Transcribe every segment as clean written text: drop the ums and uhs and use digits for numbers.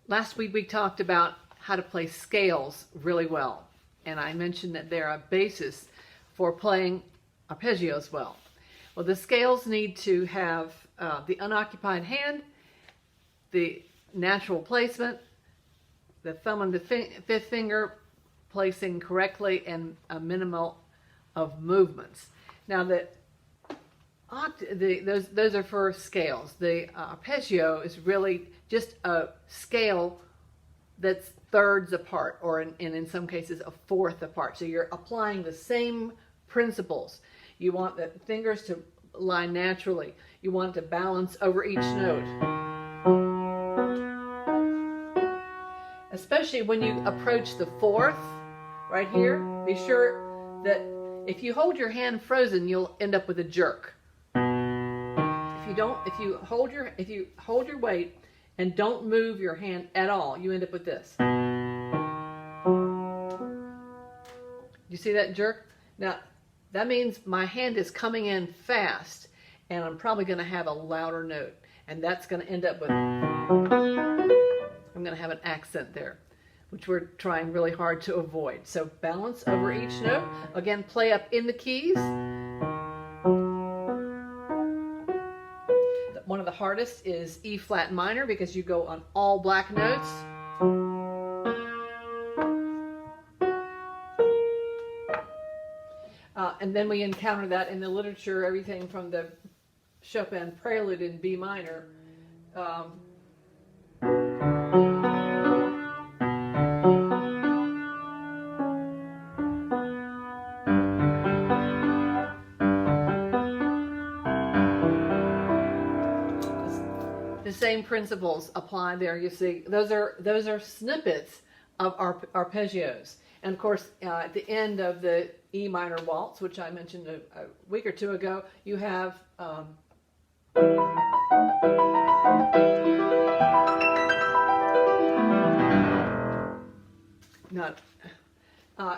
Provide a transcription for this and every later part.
Last week we talked about how to play scales really well, and I mentioned that they're a basis for playing arpeggios well. Well, the scales need to have the unoccupied hand, the natural placement, the thumb and the fifth finger placing correctly, and a minimal of movements. Now those are for scales. The arpeggio is really just a scale that's thirds apart, or in some cases a fourth apart. So you're applying the same principles. You want the fingers to lie naturally. You want to balance over each note. Especially when you approach the fourth, right here, be sure that if you hold your hand frozen, you'll end up with a jerk. If you hold your weight and don't move your hand at all, you end up with this. You see that jerk? Now, that means my hand is coming in fast, and I'm probably going to have a louder note, and that's going to end up with, I'm going to have an accent there, which we're trying really hard to avoid. So balance over each note. Again, play up in the keys. One of the hardest is E flat minor, because you go on all black notes. And then we encounter that in the literature, everything from the Chopin Prelude in B minor. The same principles apply there. You see, those are snippets of arpeggios. And of course, at the end of the E minor waltz, which I mentioned a week or two ago, you have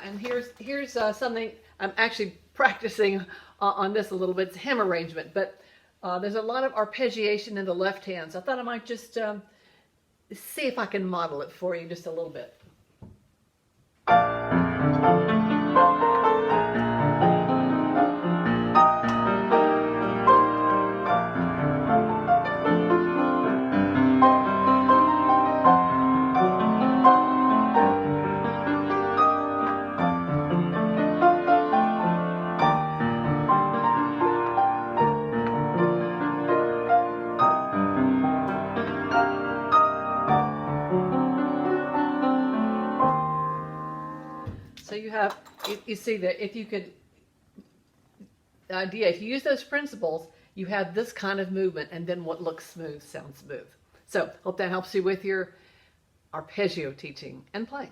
and here's something I'm actually practicing on this a little bit. It's hymn arrangement, but there's a lot of arpeggiation in the left hand, so I thought I might just see if I can model it for you just a little bit. So you see that if you use those principles, you have this kind of movement, and then what looks smooth sounds smooth. So hope that helps you with your arpeggio teaching and playing.